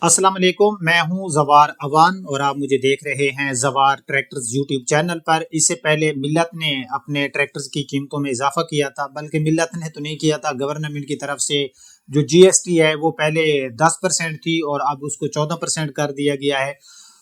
अस्सलाम वालेकुम, मैं हूं जवार अवान और आप मुझे देख रहे हैं जवार ट्रैक्टर्स यूट्यूब चैनल पर। इससे पहले मिल्लत ने अपने ट्रैक्टर्स की कीमतों में इजाफा किया था, बल्कि मिल्लत ने तो नहीं किया था, गवर्नमेंट की तरफ से जो जीएसटी है वो पहले 10% थी और अब उसको 14% कर दिया गया है।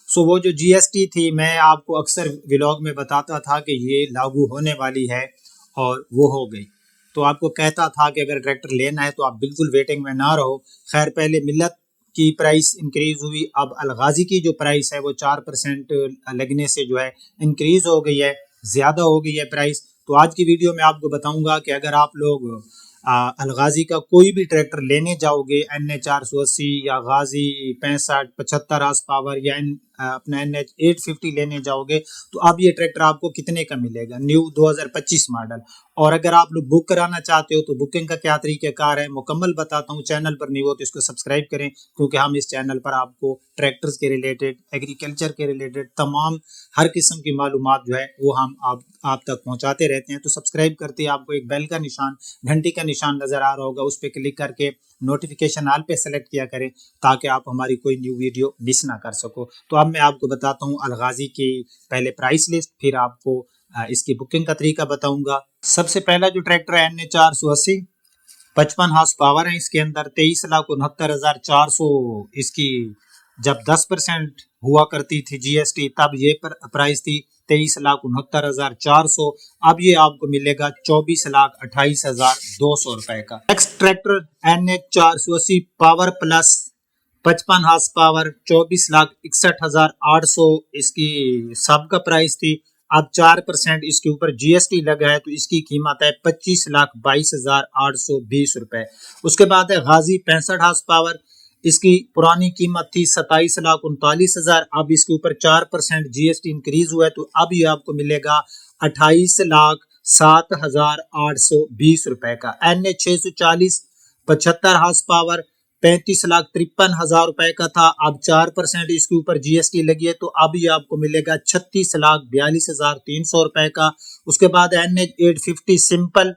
सो वो जो जीएसटी थी, मैं आपको अक्सर व्लॉग में बताता था कि ये लागू होने वाली है और वो हो गई। तो आपको कहता था कि अगर ट्रैक्टर लेना है तो आप बिल्कुल वेटिंग में ना रहो। खैर, पहले मिल्लत की प्राइस इंक्रीज हुई, अब अलगाजी की जो प्राइस है वो 4% लगने से जो है इंक्रीज हो गई है, ज़्यादा हो गई है प्राइस। तो आज की वीडियो में आपको बताऊंगा कि अगर आप लोग अलगाजी का कोई भी ट्रैक्टर लेने जाओगे, NH 480 या गाजी 65 75 हार्स पावर या अपना NH 850 लेने जाओगे तो अब ये ट्रैक्टर आपको कितने का मिलेगा, न्यू 2025 मॉडल। और अगर आप लोग बुक कराना चाहते हो तो बुकिंग का क्या तरीक़ाकार है मुकम्मल बताता हूँ। चैनल पर नहीं हो तो इसको सब्सक्राइब करें, क्योंकि हम इस चैनल पर आपको ट्रैक्टर्स के रिलेटेड, एग्रीकल्चर के रिलेटेड तमाम हर किस्म की मालूमात जो है वो हम आप तक पहुँचाते रहते हैं। तो सब्सक्राइब करते ही आपको एक बेल का निशान, घंटी का निशान नज़र आ रहा होगा, उस पर क्लिक करके नोटिफिकेशन ऑल पे सेलेक्ट किया करें ताकि आप हमारी कोई न्यू वीडियो मिस ना कर सको। तो अब मैं आपको बताता हूँ अलगाजी की पहले प्राइस लिस्ट, फिर आपको इसकी बुकिंग का तरीका बताऊंगा। सबसे पहला जो ट्रैक्टर है NH 480 55 हार्स पावर है, इसके अंदर 23,69,400 इसकी जब 10% हुआ करती थी जीएसटी, तब ये प्राइस थी 23,69,400। अब ये आपको मिलेगा 24,28,200 रुपए का। Next tractor NH 480 power plus 55 horsepower 24,61,800 इसकी सब का प्राइस थी। अब 4% इसके ऊपर जीएसटी लगा है तो इसकी कीमत है 25,22,820 रुपए। उसके बाद है गाजी 65 हार्स पावर, इसकी पुरानी कीमत थी 27,39,000, अब इसके ऊपर 4% जीएसटी इंक्रीज हुआ है तो अब ये आपको मिलेगा 28,07,820 रुपए का। NH 640 75 हार्स पावर 35,53,000 रुपए का था, अब 4% इसके ऊपर जीएसटी लगी है तो अब ये आपको मिलेगा 36,42,300 रुपए का। उसके बाद NH 850 सिंपल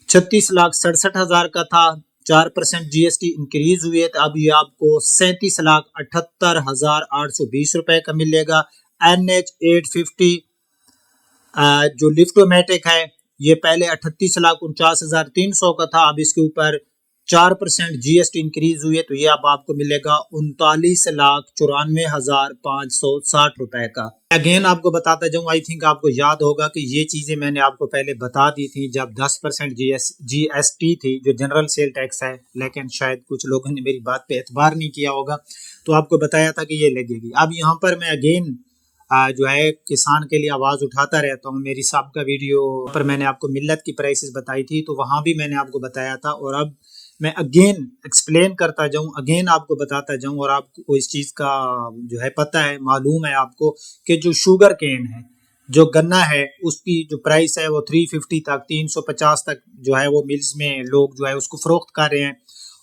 36,67,000 का था, 4% जीएसटी इंक्रीज हुई है तो अब ये आपको 37,78,820 रुपए का मिलेगा। NH 850 जो लिफ्टोमेटिक है, ये पहले 38,49,300 का था, अब इसके ऊपर 4% जीएसटी इंक्रीज हुई है तो ये अब आपको मिलेगा 39,94,560 रुपए का। अगेन आपको बताता जाऊं, आई थिंक आपको याद होगा कि ये चीजें मैंने आपको पहले बता दी थी जब 10% जीएसटी थी, जो जनरल सेल टैक्स है, लेकिन शायद कुछ लोगों ने मेरी बात पे एतबार नहीं किया होगा, तो आपको बताया था कि ये लगेगी। अब यहाँ पर मैं अगेन जो है किसान के लिए आवाज़ उठाता रहता हूँ। मेरी साबिका वीडियो पर मैंने आपको मिल्लत की प्राइसेस बताई थी तो वहाँ भी मैंने आपको बताया था, और अब मैं अगेन एक्सप्लेन करता जाऊँ, अगेन आपको बताता जाऊँ, और आपको इस चीज़ का जो है पता है, मालूम है आपको कि जो शुगर केन है, जो गन्ना है, उसकी जो प्राइस है वो 350 तक 350 तक जो है वो मिल्स में लोग जो है उसको फरोख्त कर रहे हैं।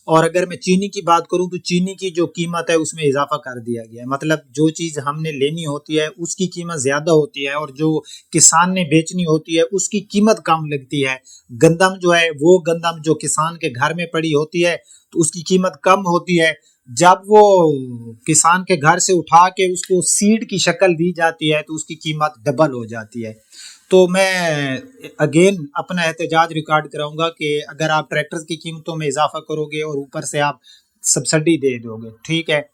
और अगर मैं चीनी की बात करूं तो चीनी की जो कीमत है उसमें इजाफा कर दिया गया है, मतलब जो चीज़ हमने लेनी होती है उसकी कीमत ज़्यादा होती है और जो किसान ने बेचनी होती है उसकी कीमत कम लगती है। गंदम जो है, वो गंदम जो किसान के घर में पड़ी होती है तो उसकी कीमत कम होती है, जब वो किसान के घर से उठा के उसको सीड की शक्ल दी जाती है तो उसकी कीमत डबल हो जाती है। तो मैं अगेन अपना एहतजाज रिकॉर्ड कराऊंगा कि अगर आप ट्रैक्टर्स की कीमतों में इजाफा करोगे और ऊपर से आप सब्सिडी दे दोगे, ठीक है,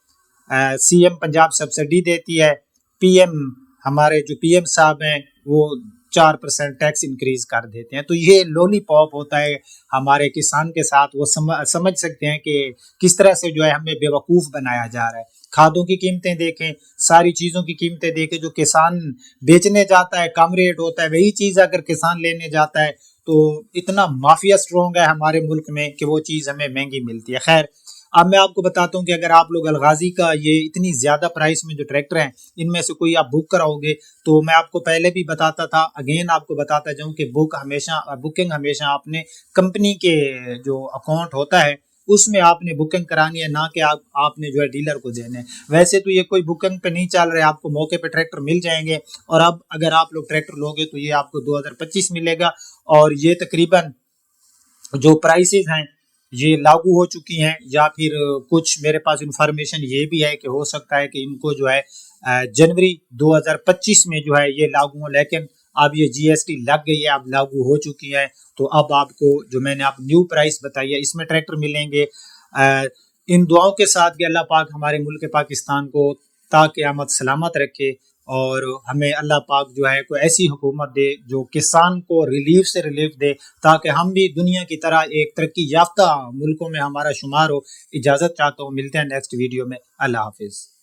सीएम पंजाब सब्सिडी देती है, पीएम हमारे जो पीएम साहब हैं वो 4% टैक्स इंक्रीज कर देते हैं, तो ये लॉलीपॉप होता है हमारे किसान के साथ। वो समझ सकते हैं कि किस तरह से जो है हमें बेवकूफ़ बनाया जा रहा है। खादों की कीमतें देखें, सारी चीज़ों की कीमतें देखें, जो किसान बेचने जाता है कम रेट होता है, वही चीज़ अगर किसान लेने जाता है तो इतना माफिया स्ट्रॉन्ग है हमारे मुल्क में कि वो चीज़ हमें महंगी मिलती है। खैर, अब मैं आपको बताता हूँ कि अगर आप लोग अलगाजी का ये इतनी ज़्यादा प्राइस में जो ट्रैक्टर हैं इनमें से कोई आप बुक कराओगे तो मैं आपको पहले भी बताता था, अगेन आपको बताता जाऊँ कि बुकिंग हमेशा आपने कंपनी के जो अकाउंट होता है उसमें आपने बुकिंग करानी है, ना कि आपने जो है डीलर को देने। वैसे तो ये कोई बुकिंग पे नहीं चल रहा है, आपको मौके पे ट्रैक्टर मिल जाएंगे। और अब अगर आप लोग ट्रैक्टर लोगे तो ये आपको 2025 मिलेगा, और ये तकरीबन जो प्राइसेस हैं یہ لاگو ہو چکی ہیں، یا پھر کچھ میرے پاس انفارمیشن یہ بھی ہے کہ ہو سکتا ہے کہ ان کو جو ہے جنوری 2025 میں جو ہے یہ لاگو ہو، لیکن اب یہ جی ایس ٹی لگ گئی ہے، اب لاگو ہو چکی ہے، تو اب آپ کو جو میں نے آپ نیو پرائس بتائی ہے اس میں ٹریکٹر ملیں گے۔ ان دعاؤں کے ساتھ کہ اللہ پاک ہمارے ملک پاکستان کو تا قیامت سلامت رکھے، اور ہمیں اللہ پاک جو ہے کوئی ایسی حکومت دے جو کسان کو ریلیف سے ریلیف دے، تاکہ ہم بھی دنیا کی طرح ایک ترقی یافتہ ملکوں میں ہمارا شمار ہو۔ اجازت چاہتا ہوں، ملتے ہیں نیکسٹ ویڈیو میں، اللہ حافظ۔